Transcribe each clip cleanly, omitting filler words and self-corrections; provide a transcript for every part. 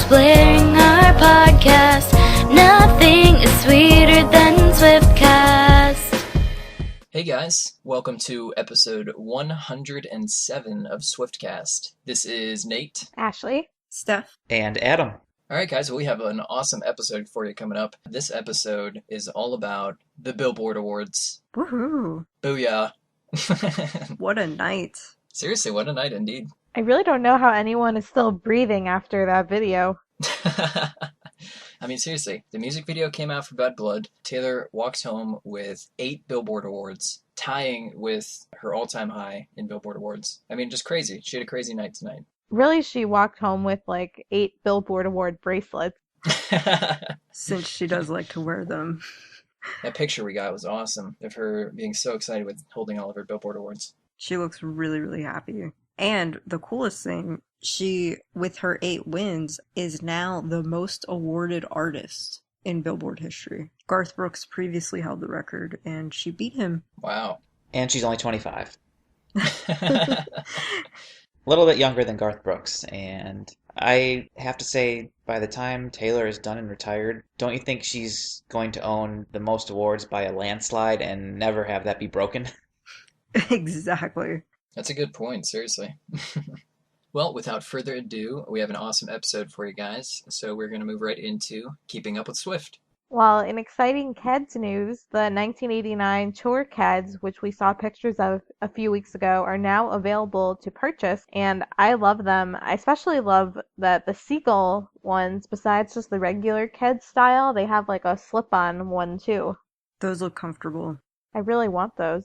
blaring our podcast. Nothing is sweeter than Swiftcast. Hey guys, welcome to episode 107 of Swiftcast. This is Nate, Ashley, Steph, and Adam. Alright guys, well, we have an awesome episode for you coming up. This episode is all about the Billboard Awards. Woohoo! Booyah! What a night. Seriously, what a night indeed. I really don't know how anyone is still breathing after that video. I mean, seriously, the music video came out for Bad Blood. Taylor walks home with 8 Billboard Awards, tying with her all-time high in Billboard Awards. I mean, just crazy. She had a crazy night tonight. Really, she walked home with like 8 Billboard Award bracelets. Since she does like to wear them. That picture we got was awesome of her being so excited with holding all of her Billboard Awards. She looks really, really happy. And the coolest thing, she, with her 8 wins, is now the most awarded artist in Billboard history. Garth Brooks previously held the record, and she beat him. Wow. And she's only 25. A little bit younger than Garth Brooks, and I have to say, by the time Taylor is done and retired, don't you think she's going to own the most awards by a landslide and never have that be broken? Exactly. That's a good point, seriously. Well, without further ado, we have an awesome episode for you guys, so we're going to move right into Keeping Up with Swift. Well, in exciting Keds news, the 1989 tour Keds, which we saw pictures of a few weeks ago, are now available to purchase, and I love them. I especially love that the Seagull ones, besides just the regular Keds style, they have like a slip-on one too. Those look comfortable. I really want those.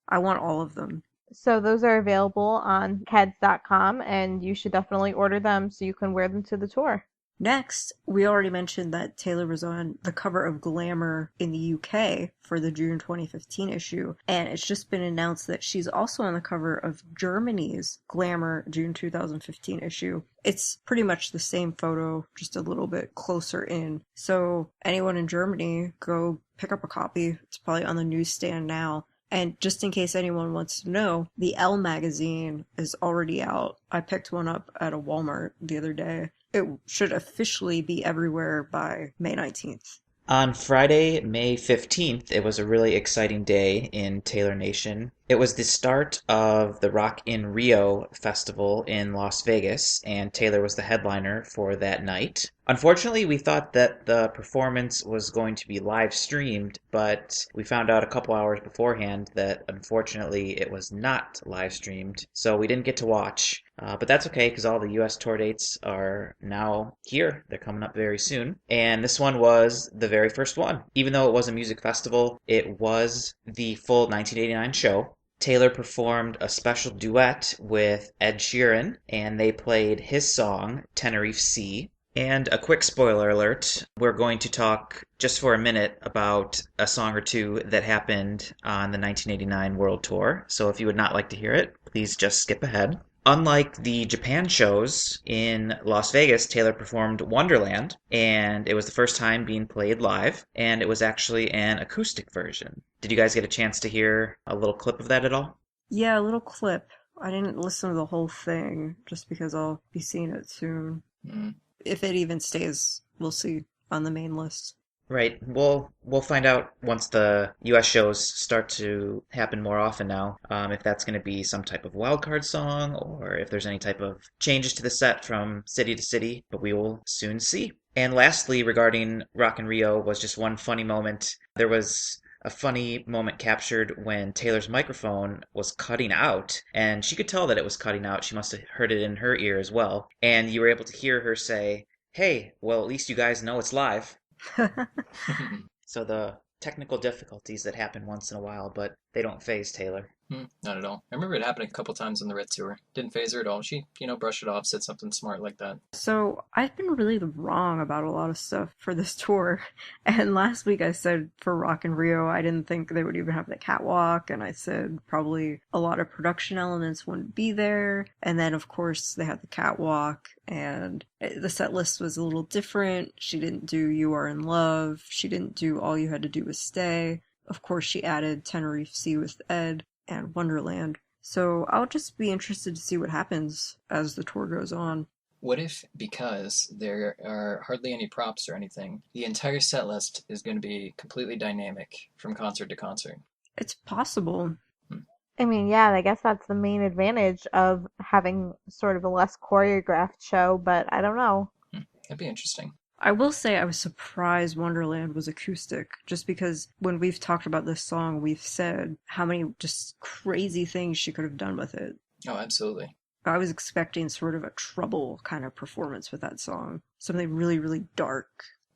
I want all of them. So those are available on keds.com, and you should definitely order them so you can wear them to the tour. Next, we already mentioned that Taylor was on the cover of Glamour in the UK for the June 2015 issue, and it's just been announced that she's also on the cover of Germany's Glamour June 2015 issue. It's pretty much the same photo, just a little bit closer in. So anyone in Germany, go pick up a copy. It's probably on the newsstand now. And just in case anyone wants to know, the Elle magazine is already out. I picked one up at a Walmart the other day. It should officially be everywhere by May 19th. On Friday, May 15th, it was a really exciting day in Taylor Nation. It was the start of the Rock in Rio festival in Las Vegas, and Taylor was the headliner for that night. Unfortunately, we thought that the performance was going to be live streamed, but we found out a couple hours beforehand that unfortunately it was not live streamed, so we didn't get to watch. But that's okay, because all the US tour dates are now here. They're coming up very soon. And this one was the very first one. Even though it was a music festival, it was the full 1989 show. Taylor performed a special duet with Ed Sheeran, and they played his song, Tenerife Sea. And a quick spoiler alert, we're going to talk just for a minute about a song or two that happened on the 1989 World Tour. So if you would not like to hear it, please just skip ahead. Unlike the Japan shows, in Las Vegas, Taylor performed Wonderland, and it was the first time being played live, and it was actually an acoustic version. Did you guys get a chance to hear a little clip of that at all? Yeah, a little clip. I didn't listen to the whole thing, just because I'll be seeing it soon. If it even stays, we'll see, on the main list. Right. We'll find out once the U.S. shows start to happen more often now, if that's going to be some type of wildcard song or if there's any type of changes to the set from city to city, but we will soon see. And lastly, regarding Rock in Rio, was just one funny moment. There was a funny moment captured when Taylor's microphone was cutting out, and she could tell that it was cutting out. She must have heard it in her ear as well. And you were able to hear her say, "Hey, well, at least you guys know it's live." So the technical difficulties that happen once in a while, but they don't faze Taylor. Not at all. I remember it happening a couple times on the Red Tour. Didn't faze her at all. She, brushed it off, said something smart like that. So I've been really wrong about a lot of stuff for this tour. And last week I said for Rock in Rio, I didn't think they would even have the catwalk. And I said probably a lot of production elements wouldn't be there. And then, of course, they had the catwalk. And the set list was a little different. She didn't do You Are in Love. She didn't do All You Had to Do Was Stay. Of course, she added Tenerife Sea with Ed and Wonderland. So I'll just be interested to see what happens as the tour goes on. What if, because there are hardly any props or anything, the entire set list is going to be completely dynamic from concert to concert? It's possible. I mean, yeah, I guess that's the main advantage of having sort of a less choreographed show, but I don't know. That'd be interesting. I will say I was surprised Wonderland was acoustic, just because when we've talked about this song, we've said how many just crazy things she could have done with it. Oh, absolutely. I was expecting sort of a Trouble kind of performance with that song. Something really, really dark.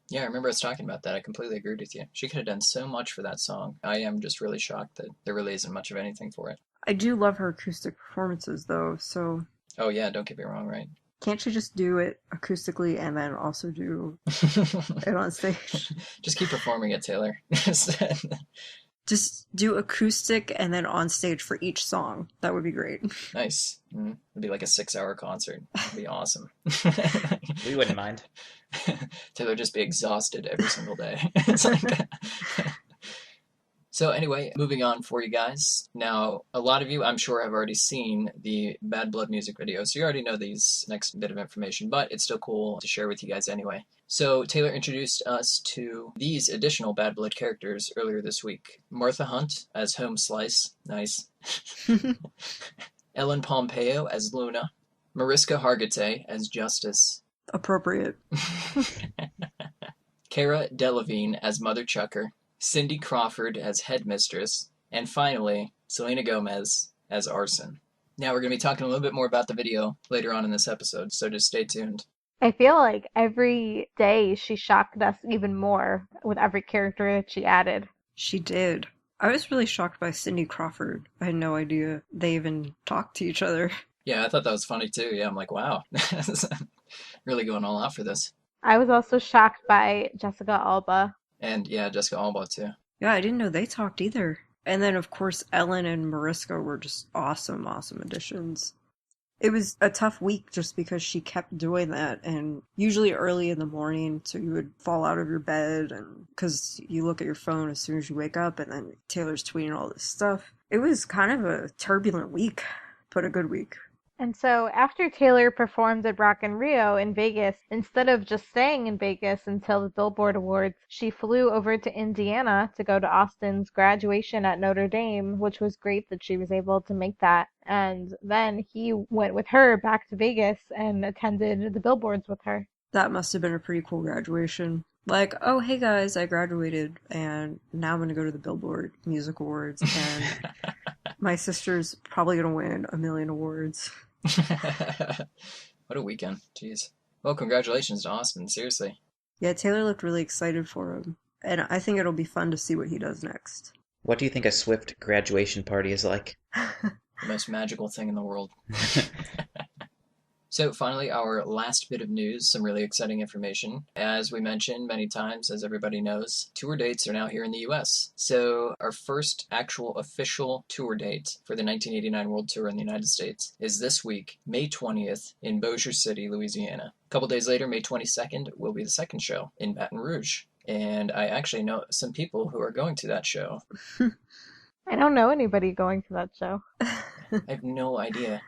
Yeah, I remember us talking about that. I completely agreed with you. She could have done so much for that song. I am just really shocked that there really isn't much of anything for it. I do love her acoustic performances, though, so... Oh, yeah, don't get me wrong, right? Can't she just do it acoustically and then also do it on stage? Just keep performing it, Taylor. Just do acoustic and then on stage for each song. That would be great. Nice. It'd be like a 6-hour concert. It'd be awesome. We wouldn't mind. Taylor would just be exhausted every single day. It's like... So anyway, moving on for you guys. Now, a lot of you, I'm sure, have already seen the Bad Blood music video, so you already know these next bit of information, but it's still cool to share with you guys anyway. So Taylor introduced us to these additional Bad Blood characters earlier this week. Martha Hunt as Home Slice. Nice. Ellen Pompeo as Luna. Mariska Hargitay as Justice. Appropriate. Cara Delevingne as Mother Chucker. Cindy Crawford as Headmistress, and finally, Selena Gomez as Arson. Now we're going to be talking a little bit more about the video later on in this episode, so just stay tuned. I feel like every day she shocked us even more with every character that she added. She did. I was really shocked by Cindy Crawford. I had no idea they even talked to each other. Yeah, I thought that was funny too. Yeah, I'm like, wow. Really going all out for this. I was also shocked by Jessica Alba. And yeah, Jessica Alba too. Yeah, I didn't know they talked either. And then, of course, Ellen and Mariska were just awesome, awesome additions. It was a tough week just because she kept doing that, and usually early in the morning, so you would fall out of your bed, and because you look at your phone as soon as you wake up, and then Taylor's tweeting all this stuff. It was kind of a turbulent week, but a good week. And so after Taylor performed at Rock in Rio in Vegas, instead of just staying in Vegas until the Billboard Awards, she flew over to Indiana to go to Austin's graduation at Notre Dame, which was great that she was able to make that. And then he went with her back to Vegas and attended the Billboards with her. That must have been a pretty cool graduation. Like, oh, hey guys, I graduated, and now I'm going to go to the Billboard Music Awards, and my sister's probably going to win 1 million awards. What a weekend. Jeez. Well, congratulations to Austin, seriously. Yeah, Taylor looked really excited for him, and I think it'll be fun to see what he does next. What do you think a Swift graduation party is like? The most magical thing in the world. So finally, our last bit of news, some really exciting information. As we mentioned many times, as everybody knows, tour dates are now here in the US. So our first actual official tour date for the 1989 World Tour in the United States is this week, May 20th, in Bossier City, Louisiana. A couple days later, May 22nd, will be the second show in Baton Rouge. And I actually know some people who are going to that show. I don't know anybody going to that show. I have no idea.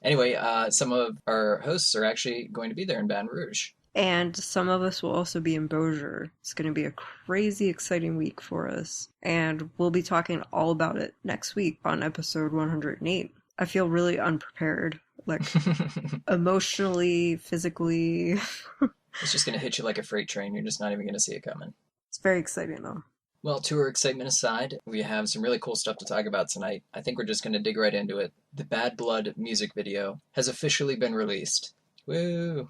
Anyway, some of our hosts are actually going to be there in Baton Rouge. And some of us will also be in Bossier. It's going to be a crazy exciting week for us. And we'll be talking all about it next week on episode 108. I feel really unprepared, like emotionally, physically. It's just going to hit you like a freight train. You're just not even going to see it coming. It's very exciting, though. Well, tour excitement aside, we have some really cool stuff to talk about tonight. I think we're just going to dig right into it. The Bad Blood music video has officially been released. Woo!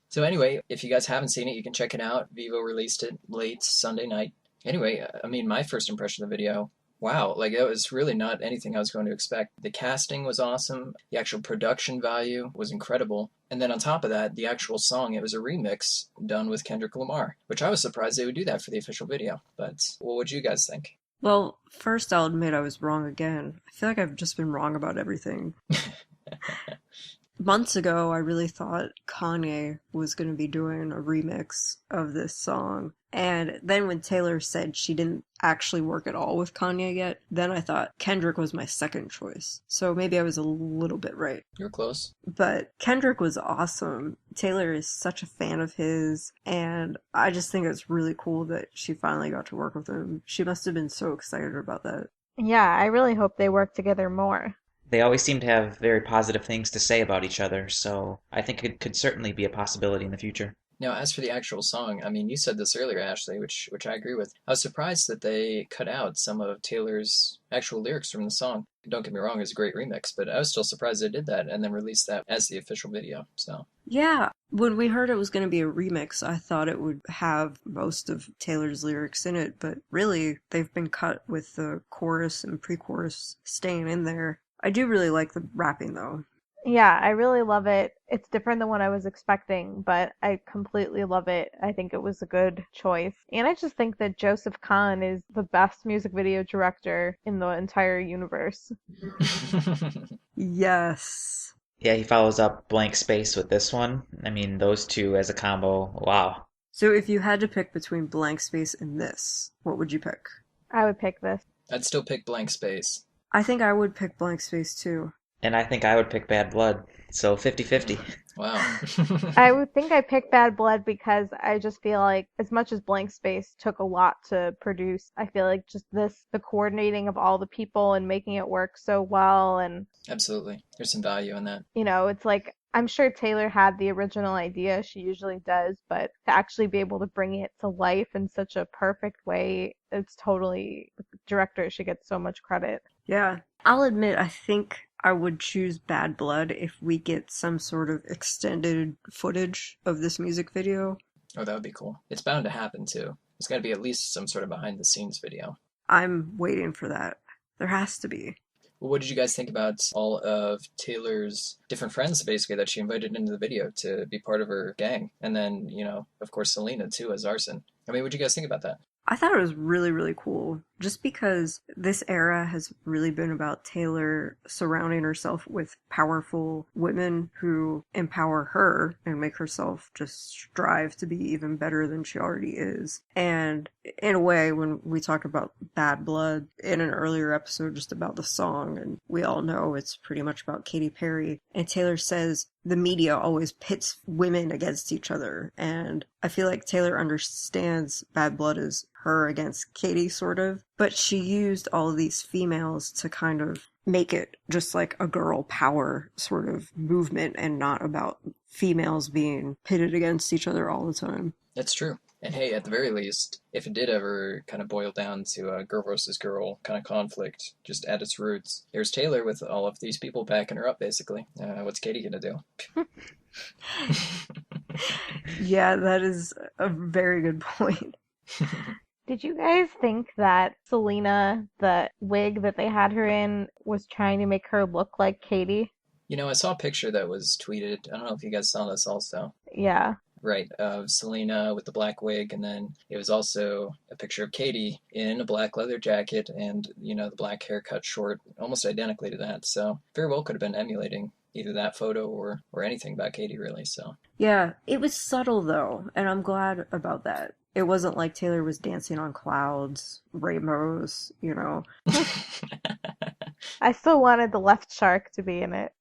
So anyway, if you guys haven't seen it, you can check it out. Vivo released it late Sunday night. Anyway, I mean, my first impression of the video, wow, like it was really not anything I was going to expect. The casting was awesome. The actual production value was incredible. And then on top of that, the actual song, it was a remix done with Kendrick Lamar, which I was surprised they would do that for the official video. But what would you guys think? Well, first I'll admit I was wrong again. I feel like I've just been wrong about everything. Months ago, I really thought Kanye was going to be doing a remix of this song. And then when Taylor said she didn't actually work at all with Kanye yet, then I thought Kendrick was my second choice. So maybe I was a little bit right. You're close. But Kendrick was awesome. Taylor is such a fan of his, and I just think it's really cool that she finally got to work with him. She must have been so excited about that. Yeah, I really hope they work together more. They always seem to have very positive things to say about each other, so I think it could certainly be a possibility in the future. Now, as for the actual song, I mean, you said this earlier, Ashley, which I agree with. I was surprised that they cut out some of Taylor's actual lyrics from the song. Don't get me wrong, it's a great remix, but I was still surprised they did that and then released that as the official video. So Yeah, when we heard it was going to be a remix, I thought it would have most of Taylor's lyrics in it, but really, they've been cut with the chorus and pre-chorus staying in there. I do really like the rapping, though. Yeah, I really love it. It's different than what I was expecting, but I completely love it. I think it was a good choice. And I just think that Joseph Kahn is the best music video director in the entire universe. Yes. Yeah, he follows up Blank Space with this one. I mean, those two as a combo, wow. So if you had to pick between Blank Space and this, what would you pick? I would pick this. I'd still pick Blank Space. I think I would pick Blank Space, too. And I think I would pick Bad Blood, so 50-50. Wow. I would think I picked Bad Blood because I just feel like as much as Blank Space took a lot to produce, I feel like just the coordinating of all the people and making it work so well, and Absolutely. There's some value in that. it's like I'm sure Taylor had the original idea, she usually does, but to actually be able to bring it to life in such a perfect way, it's totally, the director should get so much credit. Yeah. I'll admit, I think I would choose Bad Blood if we get some sort of extended footage of this music video. Oh, that would be cool. It's bound to happen, too. There's got to be at least some sort of behind-the-scenes video. I'm waiting for that. There has to be. Well, what did you guys think about all of Taylor's different friends, basically, that she invited into the video to be part of her gang? And then, of course, Selena, too, as Arson. I mean, what did you guys think about that? I thought it was really, really cool. Just because this era has really been about Taylor surrounding herself with powerful women who empower her and make herself just strive to be even better than she already is. And in a way, when we talked about Bad Blood in an earlier episode just about the song, and we all know it's pretty much about Katy Perry, and Taylor says the media always pits women against each other. And I feel like Taylor understands Bad Blood as her against Katy, sort of. But she used all of these females to kind of make it just like a girl power sort of movement and not about females being pitted against each other all the time. That's true. And hey, at the very least, if it did ever kind of boil down to a girl versus girl kind of conflict, just at its roots, here's Taylor with all of these people backing her up, basically. What's Katy gonna do? Yeah, that is a very good point. Did you guys think that Selena, the wig that they had her in, was trying to make her look like Katy? I saw a picture that was tweeted. I don't know if you guys saw this also. Yeah. Right, of Selena with the black wig, and then it was also a picture of Katy in a black leather jacket and, the black haircut short, almost identically to that. So very well could have been emulating either that photo or anything about Katy, really. So Yeah, it was subtle though, and I'm glad about that. It wasn't like Taylor was dancing on clouds, rainbows, I still wanted the left shark to be in it.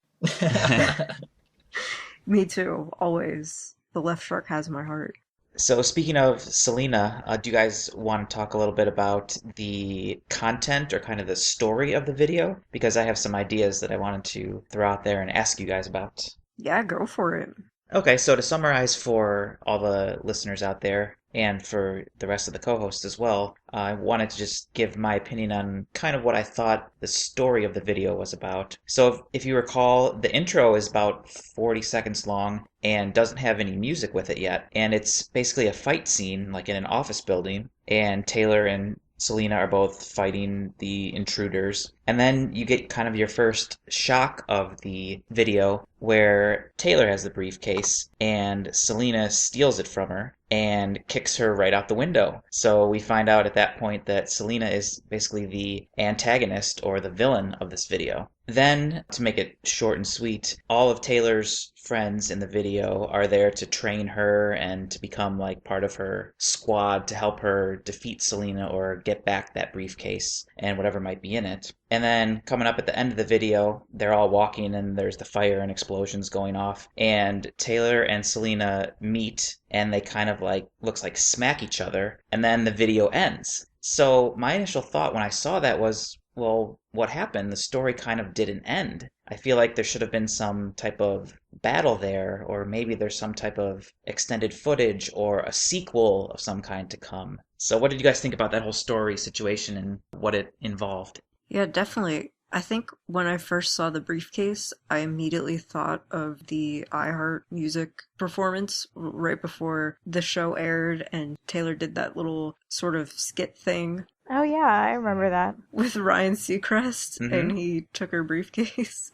Me too, always. The left shark has my heart. So speaking of Selena, do you guys want to talk a little bit about the content or kind of the story of the video? Because I have some ideas that I wanted to throw out there and ask you guys about. Yeah, go for it. Okay, so to summarize for all the listeners out there, and for the rest of the co-hosts as well, I wanted to just give my opinion on kind of what I thought the story of the video was about. So if you recall, the intro is about 40 seconds long and doesn't have any music with it yet. And it's basically a fight scene, like in an office building, and Taylor and Selena are both fighting the intruders. And then you get kind of your first shock of the video where Taylor has the briefcase and Selena steals it from her and kicks her right out the window. So we find out at that point that Selena is basically the antagonist or the villain of this video. Then, to make it short and sweet, all of Taylor's friends in the video are there to train her and to become like part of her squad to help her defeat Selena or get back that briefcase and whatever might be in it. And then coming up at the end of the video, they're all walking and there's the fire and explosions going off. And Taylor and Selena meet and they kind of like, looks like smack each other. And then the video ends. So my initial thought when I saw that was, well, what happened? The story kind of didn't end. I feel like there should have been some type of battle there, or maybe there's some type of extended footage or a sequel of some kind to come. So what did you guys think about that whole story situation and what it involved? Yeah, definitely. I think when I first saw the briefcase, I immediately thought of the iHeart Music performance right before the show aired, and Taylor did that little sort of skit thing Oh yeah, I remember that. with Ryan Seacrest, and he took her briefcase.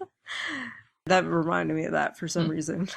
That reminded me of that for some reason.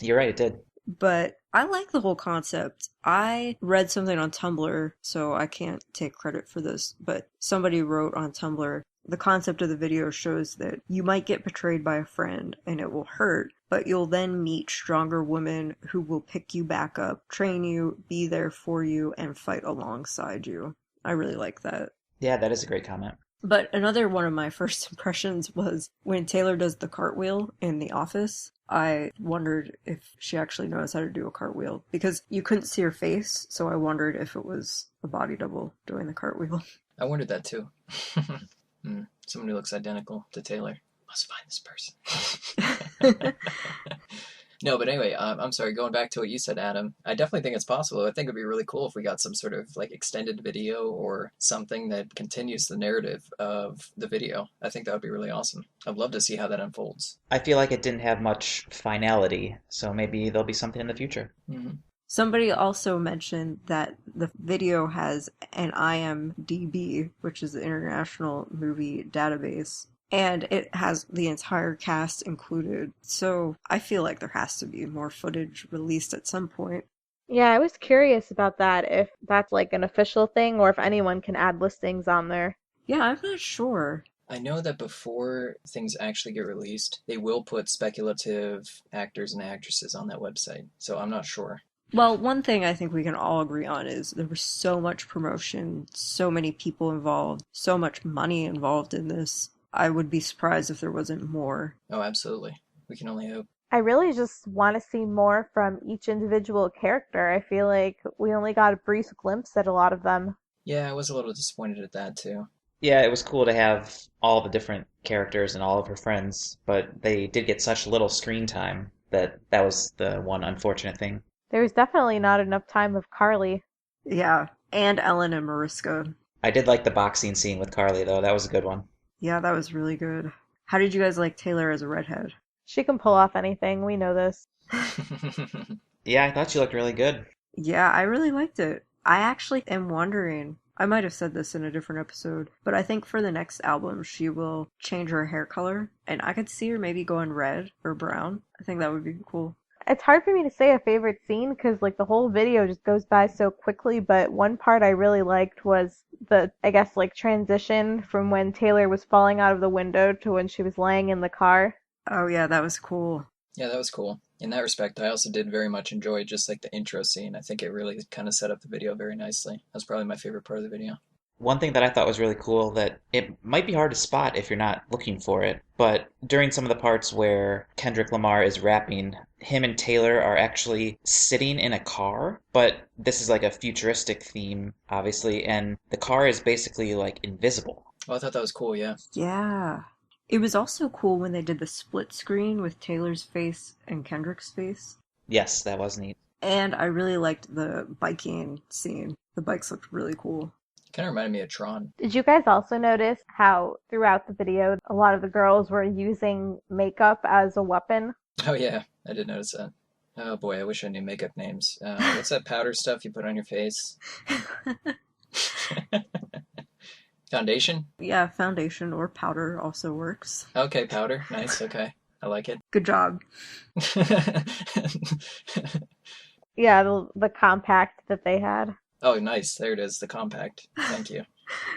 You're right, it did. But I like the whole concept. I read something on Tumblr, so I can't take credit for this, but somebody wrote on Tumblr, the concept of the video shows that you might get betrayed by a friend and it will hurt, but you'll then meet stronger women who will pick you back up, train you, be there for you, and fight alongside you. I really like that. Yeah, that is a great comment. But another one of my first impressions was when Taylor does the cartwheel in the office. I wondered if she actually knows how to do a cartwheel because you couldn't see her face, so I wondered if it was a body double doing the cartwheel. I wondered that too. Someone who looks identical to Taylor. Must find this person. No, but anyway, I'm sorry, going back to what you said, Adam, I definitely think it's possible. I think it'd be really cool if we got some sort of like extended video or something that continues the narrative of the video. I think that would be really awesome. I'd love to see how that unfolds. I feel like it didn't have much finality, so maybe there'll be something in the future. Mm-hmm. Somebody also mentioned that the video has an IMDb, which is the International Movie Database, and it has the entire cast included. So I feel like there has to be more footage released at some point. Yeah, I was curious about that, if that's like an official thing or if anyone can add listings on there. Yeah, I'm not sure. I know that before things actually get released, they will put speculative actors and actresses on that website. So I'm not sure. Well, one thing I think we can all agree on is there was so much promotion, so many people involved, so much money involved in this. I would be surprised if there wasn't more. Oh, absolutely. We can only hope. I really just want to see more from each individual character. I feel like we only got a brief glimpse at a lot of them. Yeah, I was a little disappointed at that too. Yeah, it was cool to have all the different characters and all of her friends, but they did get such little screen time that was the one unfortunate thing. There was definitely not enough time of Carly. Yeah, and Ellen and Mariska. I did like the boxing scene with Carly, though. That was a good one. Yeah, that was really good. How did you guys like Taylor as a redhead? She can pull off anything, we know this. Yeah, I thought she looked really good. Yeah, I really liked it. I actually am wondering, I might have said this in a different episode, but I think for the next album she will change her hair color, and I could see her maybe going red or brown. I think that would be cool. It's hard for me to say a favorite scene because like the whole video just goes by so quickly, but one part I really liked was the, I guess, like transition from when Taylor was falling out of the window to when she was laying in the car. Oh yeah, that was cool. Yeah, that was cool. In that respect, I also did very much enjoy just like the intro scene. I think it really kind of set up the video very nicely. That was probably my favorite part of the video. One thing that I thought was really cool that it might be hard to spot if you're not looking for it, but during some of the parts where Kendrick Lamar is rapping, him and Taylor are actually sitting in a car, but this is like a futuristic theme, obviously, and the car is basically like invisible. Oh, I thought that was cool, yeah. Yeah. It was also cool when they did the split screen with Taylor's face and Kendrick's face. Yes, that was neat. And I really liked the biking scene. The bikes looked really cool. Kind of reminded me of Tron. Did you guys also notice how throughout the video a lot of the girls were using makeup as a weapon? Oh yeah, I did notice that. Oh boy, I wish I knew makeup names. What's that powder stuff you put on your face? Foundation? Yeah, foundation or powder also works. Okay, powder. Nice, okay. I like it. Good job. Yeah, the compact that they had. Oh, nice. There it is, the compact. Thank you.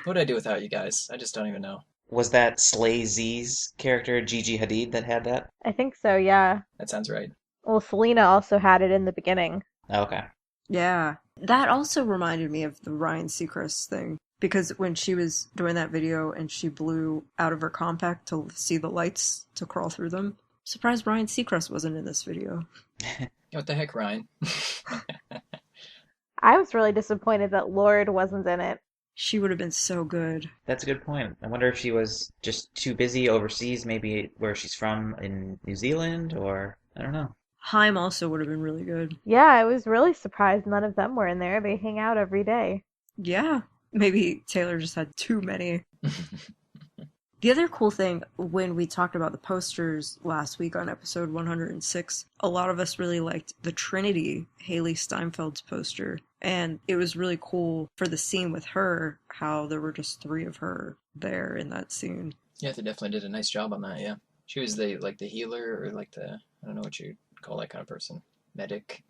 What would I do without you guys? I just don't even know. Was that Slay Z's character, Gigi Hadid, that had that? I think so, yeah. That sounds right. Well, Selena also had it in the beginning. Okay. Yeah. That also reminded me of the Ryan Seacrest thing. Because when she was doing that video and she blew out of her compact to see the lights to crawl through them, surprised Ryan Seacrest wasn't in this video. What the heck, Ryan? I was really disappointed that Lorde wasn't in it. She would have been so good. That's a good point. I wonder if she was just too busy overseas, maybe where she's from in New Zealand, or I don't know. Haim also would have been really good. Yeah, I was really surprised none of them were in there. They hang out every day. Yeah. Maybe Taylor just had too many. The other cool thing, when we talked about the posters last week on episode 106, a lot of us really liked the Trinity, Haley Steinfeld's poster. And it was really cool for the scene with her, how there were just 3 of her there in that scene. Yeah, they definitely did a nice job on that, yeah. She was the healer, or like the, I don't know what you call that kind of person. Medic.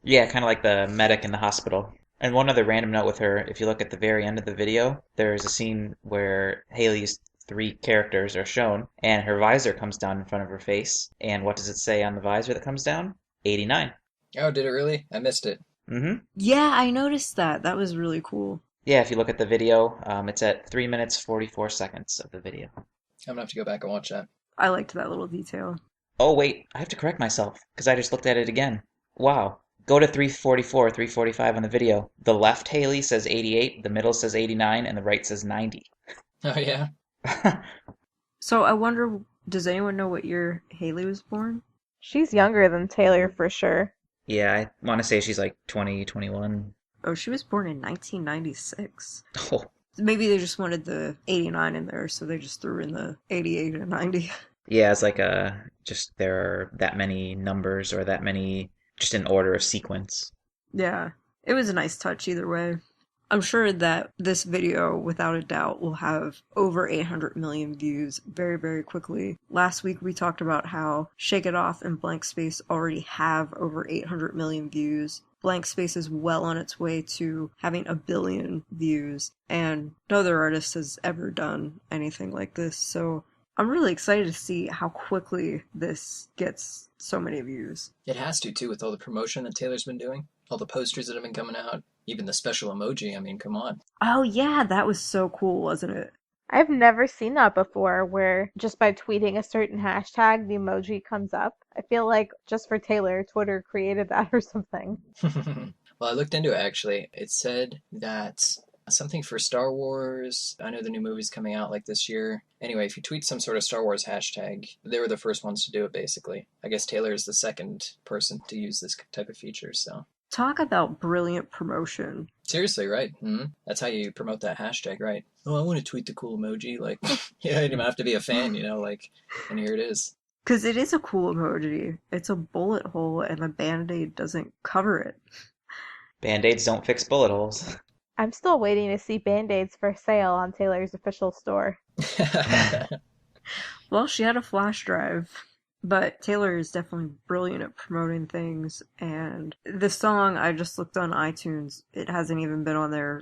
Yeah, kind of like the medic in the hospital. And one other random note with her, if you look at the very end of the video, there's a scene where Haley's 3 characters are shown, and her visor comes down in front of her face. And what does it say on the visor that comes down? 89. Oh, did it really? I missed it. Mm-hmm. Yeah, I noticed that. That was really cool. Yeah, if you look at the video, it's at 3 minutes 44 seconds of the video. I'm gonna have to go back and watch that. I liked that little detail. Oh, wait, I have to correct myself, because I just looked at it again. Wow. Go to 344, 345 on the video. The left Haley says 88, the middle says 89, and the right says 90. Oh, yeah? So I wonder, does anyone know what year Haley was born? She's younger than Taylor for sure. Yeah, I want to say she's like 20, 21. Oh, she was born in 1996. Oh, Maybe they just wanted the 89 in there, so they just threw in the 88 and 90. yeah, it's like just there are that many numbers or that many, just in order of sequence. Yeah, it was a nice touch either way. I'm sure that this video, without a doubt, will have over 800 million views very, very quickly. Last week we talked about how Shake It Off and Blank Space already have over 800 million views. Blank Space is well on its way to having 1 billion views, and no other artist has ever done anything like this, so I'm really excited to see how quickly this gets so many views. It has to, too, with all the promotion that Taylor's been doing. All the posters that have been coming out. Even the special emoji, I mean, come on. Oh yeah, that was so cool, wasn't it? I've never seen that before, where just by tweeting a certain hashtag, the emoji comes up. I feel like just for Taylor, Twitter created that or something. Well, I looked into it, actually. It said that something for Star Wars. I know the new movie's coming out like this year. Anyway, if you tweet some sort of Star Wars hashtag, they were the first ones to do it, basically. I guess Taylor is the second person to use this type of feature, so. Talk about brilliant promotion. Seriously, right? Mm-hmm. That's how you promote that hashtag, right? Oh, I want to tweet the cool emoji. Like, you don't even have to be a fan, like, and here it is. Because it is a cool emoji. It's a bullet hole and the Band-Aid doesn't cover it. Band-Aids don't fix bullet holes. I'm still waiting to see Band-Aids for sale on Taylor's official store. Well, she had a flash drive. But Taylor is definitely brilliant at promoting things, and the song, I just looked on iTunes, it hasn't even been on there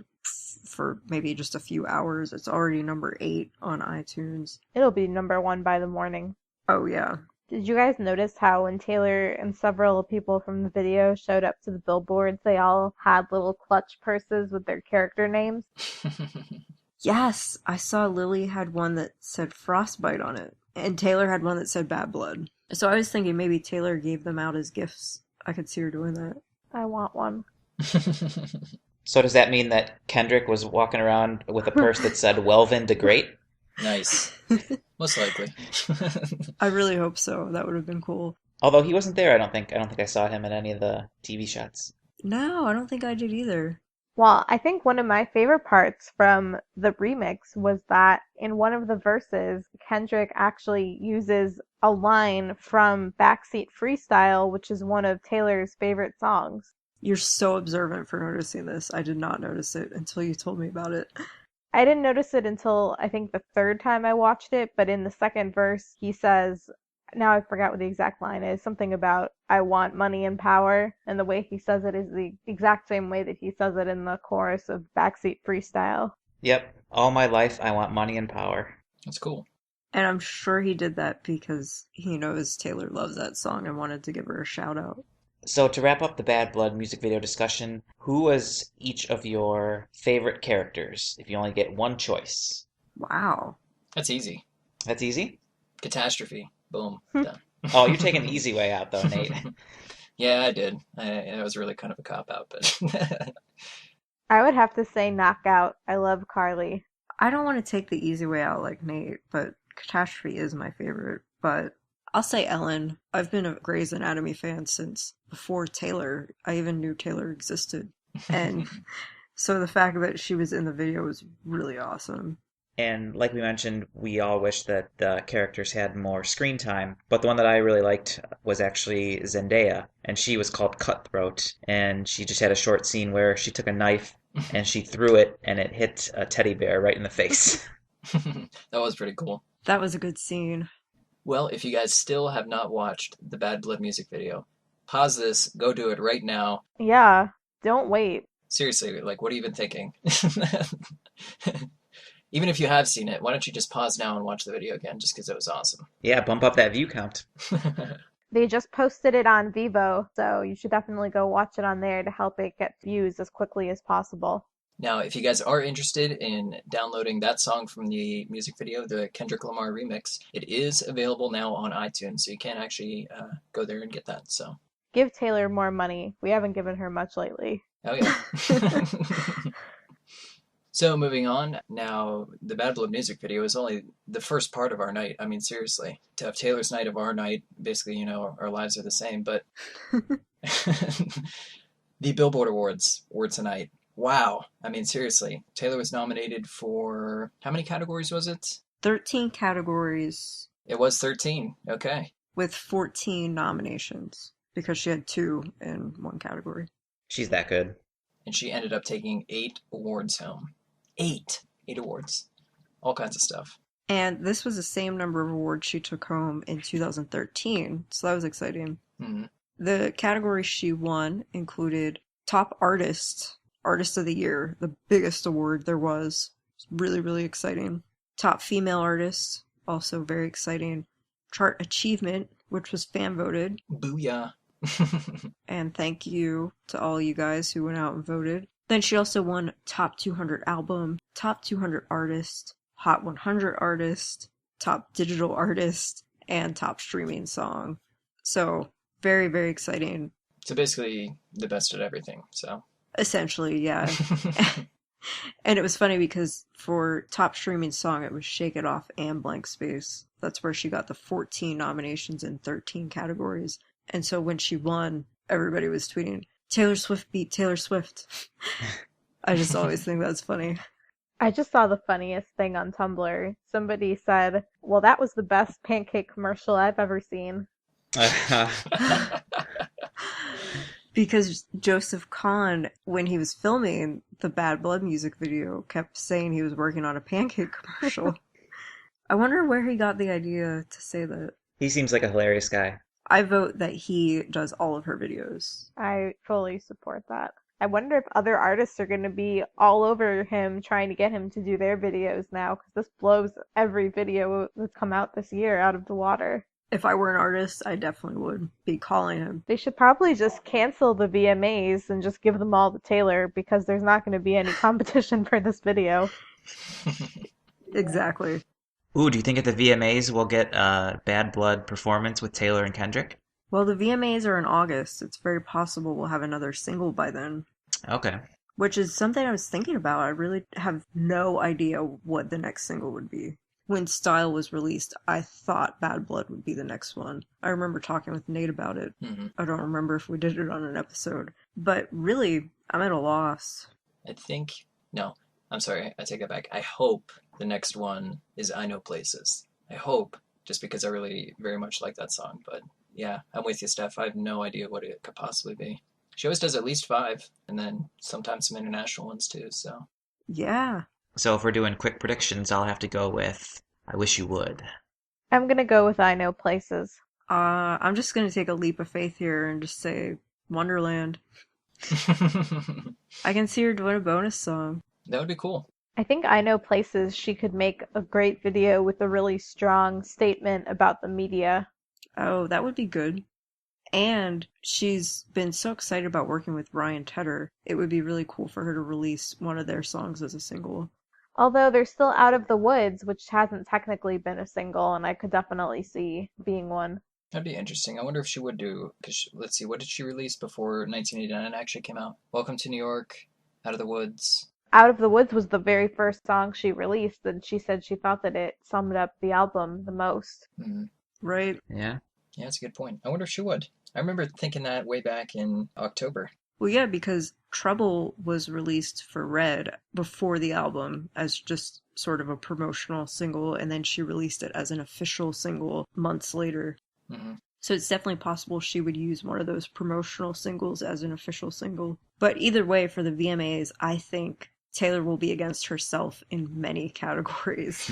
for maybe just a few hours. It's already number 8 on iTunes. It'll be number 1 by the morning. Oh yeah. Did you guys notice how when Taylor and several people from the video showed up to the billboards, they all had little clutch purses with their character names? Yes, I saw Lily had one that said Frostbite on it, and Taylor had one that said Bad Blood. So I was thinking maybe Taylor gave them out as gifts. I could see her doing that. I want one. So does that mean that Kendrick was walking around with a purse that said Welvin the Great? Nice. Most likely. I really hope so. That would have been cool. Although he wasn't there, I don't think I saw him in any of the TV shots. No, I don't think I did either. Well, I think one of my favorite parts from the remix was that in one of the verses, Kendrick actually uses a line from Backseat Freestyle, which is one of Taylor's favorite songs. You're so observant for noticing this. I did not notice it until you told me about it. I didn't notice it until I think the third time I watched it, but in the second verse, he says, now I forgot what the exact line is, something about, I want money and power, and the way he says it is the exact same way that he says it in the chorus of Backseat Freestyle. Yep. All my life, I want money and power. That's cool. And I'm sure he did that because he knows Taylor loves that song and wanted to give her a shout out. So to wrap up the Bad Blood music video discussion, who was each of your favorite characters if you only get one choice? Wow. That's easy. That's easy? Catastrophe. Boom. Done. Oh, you're taking the easy way out though, Nate. Yeah, I did. It was really kind of a cop-out, but... I would have to say Knockout. I love Carly. I don't want to take the easy way out like Nate, but Catastrophe is my favorite. But I'll say Ellen. I've been a Grey's Anatomy fan since before Taylor. I even knew Taylor existed. And so the fact that she was in the video was really awesome. And like we mentioned, we all wish that the characters had more screen time. But the one that I really liked was actually Zendaya. And she was called Cutthroat. And she just had a short scene where she took a knife and she threw it and it hit a teddy bear right in the face. That was pretty cool. That was a good scene. Well, if you guys still have not watched the Bad Blood music video, pause this, go do it right now. Yeah, don't wait. Seriously, like, what are you even thinking? Even if you have seen it, why don't you just pause now and watch the video again, just because it was awesome. Yeah, bump up that view count. They just posted it on Vivo, so you should definitely go watch it on there to help it get views as quickly as possible. Now, if you guys are interested in downloading that song from the music video, the Kendrick Lamar remix, it is available now on iTunes, so you can actually go there and get that. So Give Taylor more money. We haven't given her much lately. Oh, yeah. So moving on, now the Bad Blood music video is only the first part of our night. I mean, seriously, to have Taylor's night of our night, basically, you know, our lives are the same, but the Billboard Awards were tonight. Wow. I mean, seriously, Taylor was nominated for, how many categories was it? 13 categories. It was 13. Okay. With 14 nominations because she had 2 in one category. She's that good. And she ended up taking 8 awards home. 8 awards. All kinds of stuff. And this was the same number of awards she took home in 2013, so that was exciting. Mm-hmm. The categories she won included Top Artist, Artist of the Year, the biggest award there was. It's really, really exciting. Top Female Artist, also very exciting. Chart Achievement, which was fan voted. Booyah. And thank you to all you guys who went out and voted. Then she also won Top 200 Album, Top 200 Artist, Hot 100 Artist, Top Digital Artist, and Top Streaming Song. So, very, very exciting. So basically, the best at everything, so. Essentially, yeah. And it was funny because for Top Streaming Song, it was Shake It Off and Blank Space. That's where she got the 14 nominations in 13 categories. And so when she won, everybody was tweeting, Taylor Swift beat Taylor Swift. I just always think that's funny. I just saw the funniest thing on Tumblr. Somebody said, well, that was the best pancake commercial I've ever seen. Because Joseph Kahn, when he was filming the Bad Blood music video, kept saying he was working on a pancake commercial. I wonder where he got the idea to say that. He seems like a hilarious guy. I vote that he does all of her videos. I fully support that. I wonder if other artists are going to be all over him trying to get him to do their videos now, because this blows every video that's come out this year out of the water. If I were an artist, I definitely would be calling him. They should probably just cancel the VMAs and just give them all to Taylor, because there's not going to be any competition for this video. Exactly. Ooh, do you think at the VMAs we'll get a Bad Blood performance with Taylor and Kendrick? Well, the VMAs are in August. It's very possible we'll have another single by then. Okay. Which is something I was thinking about. I really have no idea what the next single would be. When Style was released, I thought Bad Blood would be the next one. I remember talking with Nate about it. Mm-hmm. I don't remember if we did it on an episode. But really, I'm at a loss. No, I'm sorry, I take it back. I hope the next one is I Know Places. I hope, just because I really very much like that song. But yeah, I'm with you, Steph. I have no idea what it could possibly be. She always does at least 5, and then sometimes some international ones too, so. Yeah. So if we're doing quick predictions, I'll have to go with I Wish You Would. I'm gonna go with I Know Places. I'm just gonna take a leap of faith here and just say Wonderland. I can see her doing a bonus song. That would be cool. I think I Know Places, she could make a great video with a really strong statement about the media. Oh, that would be good. And she's been so excited about working with Ryan Tedder. It would be really cool for her to release one of their songs as a single. Although they're still Out of the Woods, which hasn't technically been a single, and I could definitely see being one. That'd be interesting. I wonder if she would do, because let's see, what did she release before 1989 actually came out? Welcome to New York, Out of the Woods. Out of the Woods was the very first song she released, and she said she thought that it summed up the album the most. Mm-hmm. Right. Yeah. Yeah, that's a good point. I wonder if she would. I remember thinking that way back in October. Well, yeah, because Trouble was released for Red before the album as just sort of a promotional single, and then she released it as an official single months later. Mm-hmm. So it's definitely possible she would use one of those promotional singles as an official single. But either way, for the VMAs, I think Taylor will be against herself in many categories,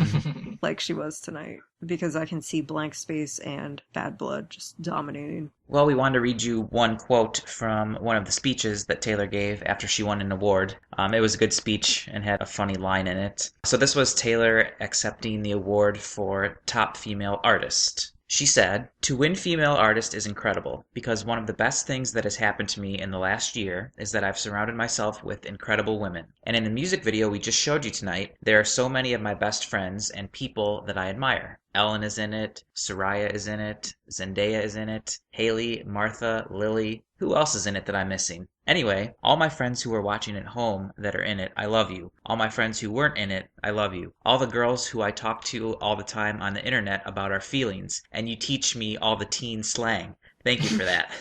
like she was tonight, because I can see Blank Space and Bad Blood just dominating. Well, we wanted to read you one quote from one of the speeches that Taylor gave after she won an award. It was a good speech and had a funny line in it. So this was Taylor accepting the award for Top Female Artist. She said, "To win Female Artist is incredible, because one of the best things that has happened to me in the last year is that I've surrounded myself with incredible women. And in the music video we just showed you tonight, there are so many of my best friends and people that I admire. Ellen is in it, Soraya is in it, Zendaya is in it, Haley, Martha, Lily. Who else is in it that I'm missing? Anyway, all my friends who are watching at home that are in it, I love you. All my friends who weren't in it, I love you. All the girls who I talk to all the time on the internet about our feelings, and you teach me all the teen slang. Thank you for that.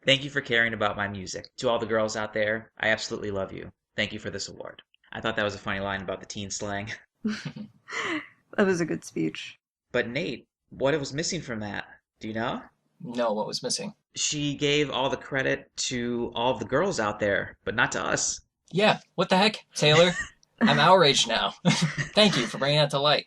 Thank you for caring about my music. To all the girls out there, I absolutely love you. Thank you for this award." I thought that was a funny line about the teen slang. That was a good speech. But Nate, what was missing from that? Do you know? No, what was missing? She gave all the credit to all of the girls out there, but not to us. Yeah, what the heck, Taylor? I'm outraged now. Thank you for bringing that to light.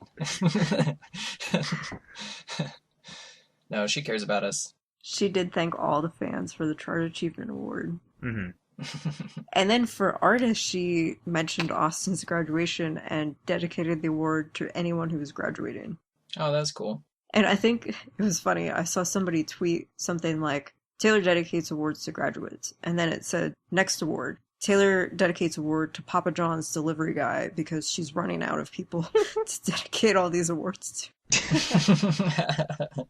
No, she cares about us. She did thank all the fans for the Chart Achievement Award. Mm-hmm. And then for artists, she mentioned Austin's graduation and dedicated the award to anyone who was graduating. Oh, that's cool. And I think it was funny. I saw somebody tweet something like, Taylor dedicates awards to graduates. And then it said, next award, Taylor dedicates award to Papa John's delivery guy because she's running out of people to dedicate all these awards to.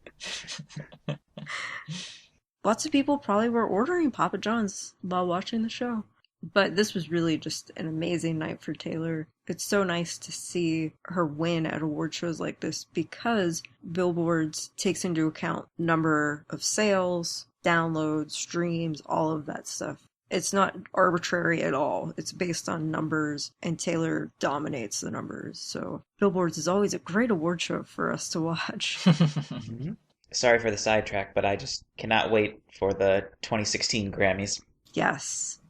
Lots of people probably were ordering Papa John's while watching the show. But this was really just an amazing night for Taylor. It's so nice to see her win at award shows like this because Billboard takes into account number of sales, downloads, streams, all of that stuff. It's not arbitrary at all. It's based on numbers, and Taylor dominates the numbers. So Billboard's is always a great award show for us to watch. Mm-hmm. Sorry for the sidetrack, but I just cannot wait for the 2016 Grammys. Yes.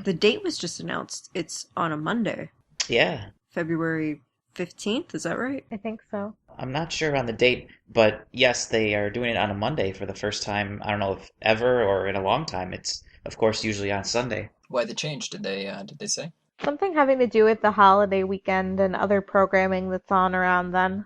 The date was just announced. It's on a Monday. Yeah. February 15th, is that right? I think so. I'm not sure on the date, but yes, they are doing it on a Monday for the first time. I don't know if ever or in a long time. It's, of course, usually on Sunday. Why the change? Did they say? Something having to do with the holiday weekend and other programming that's on around then.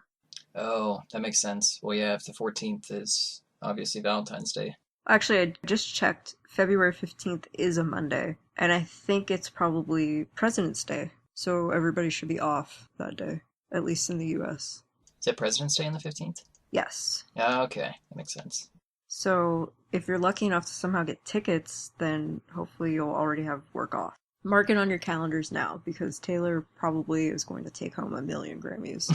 Oh, that makes sense. Well, yeah, if the 14th is obviously Valentine's Day. Actually, I just checked. February 15th is a Monday, and I think it's probably President's Day, so everybody should be off that day, at least in the U.S. Is it President's Day on the 15th? Yes. Yeah, okay. That makes sense. So if you're lucky enough to somehow get tickets, then hopefully you'll already have work off. Mark it on your calendars now, because Taylor probably is going to take home 1 million Grammys.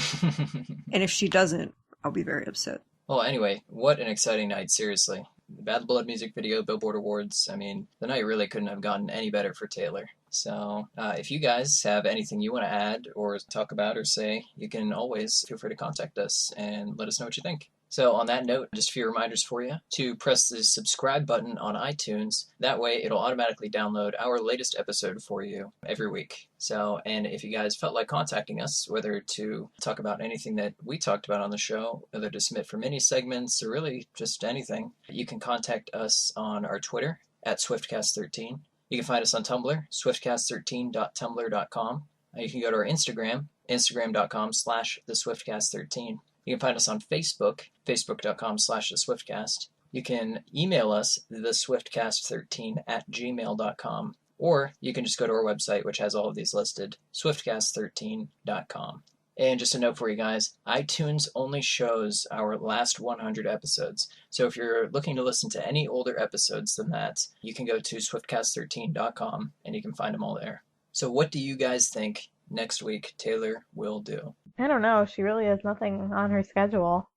And if she doesn't, I'll be very upset. Well, anyway, what an exciting night, seriously. The Bad Blood music video, Billboard Awards, I mean, the night really couldn't have gotten any better for Taylor. So, if you guys have anything you want to add or talk about or say, you can always feel free to contact us and let us know what you think. So on that note, just a few reminders for you to press the subscribe button on iTunes. That way it'll automatically download our latest episode for you every week. So, and if you guys felt like contacting us, whether to talk about anything that we talked about on the show, whether to submit for mini segments or really just anything, you can contact us on our Twitter at Swiftcast13. You can find us on Tumblr, swiftcast13.tumblr.com. You can go to our Instagram, instagram.com/theswiftcast13. You can find us on Facebook, facebook.com/theswiftcast. You can email us, theswiftcast13@gmail.com, or you can just go to our website, which has all of these listed, swiftcast13.com. And just a note for you guys, iTunes only shows our last 100 episodes. So if you're looking to listen to any older episodes than that, you can go to swiftcast13.com and you can find them all there. So what do you guys think next week Taylor will do? I don't know. She really has nothing on her schedule.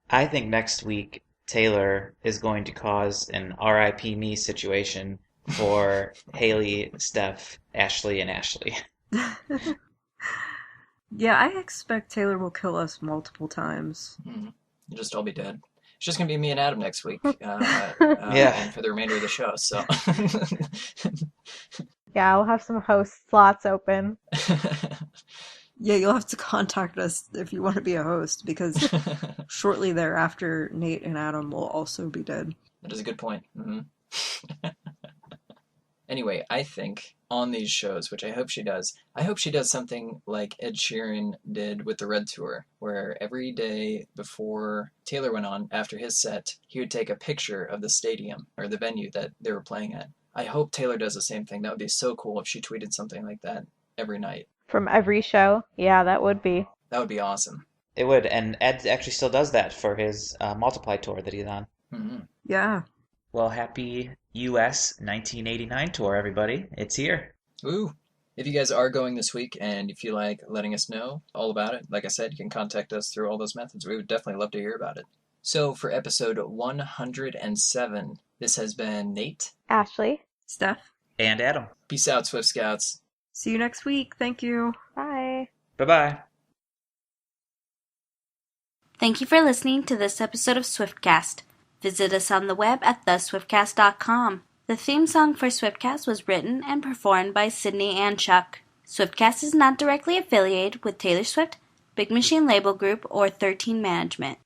I think next week Taylor is going to cause an RIP me situation for Haley, Steph, Ashley, and Ashley. Yeah, I expect Taylor will kill us multiple times. You'll just all be dead. It's just going to be me and Adam next week Yeah. and for the remainder of the show. So, Yeah, I'll have some host slots open. Yeah, you'll have to contact us if you want to be a host, because shortly thereafter, Nate and Adam will also be dead. That is a good point. Anyway, I think on these shows, which I hope she does something like Ed Sheeran did with the Red Tour, where every day before Taylor went on, after his set, he would take a picture of the stadium or the venue that they were playing at. I hope Taylor does the same thing. That would be so cool if she tweeted something like that every night. From every show? Yeah, that would be. That would be awesome. It would, and Ed actually still does that for his Multiply tour that he's on. Mm-hmm. Yeah. Well, happy US 1989 tour, everybody. It's here. Woo! If you guys are going this week and you feel like letting us know all about it, like I said, you can contact us through all those methods. We would definitely love to hear about it. So for episode 107, this has been Nate, Ashley. Steph, And Adam. Peace out, Swift Scouts. see you next week. Thank you. Bye. Bye-bye. Thank you for listening to this episode of Swiftcast. Visit us on the web at theswiftcast.com. The theme song for Swiftcast was written and performed by Sydney and Chuck. Swiftcast is not directly affiliated with Taylor Swift, Big Machine Label Group, or 13 Management.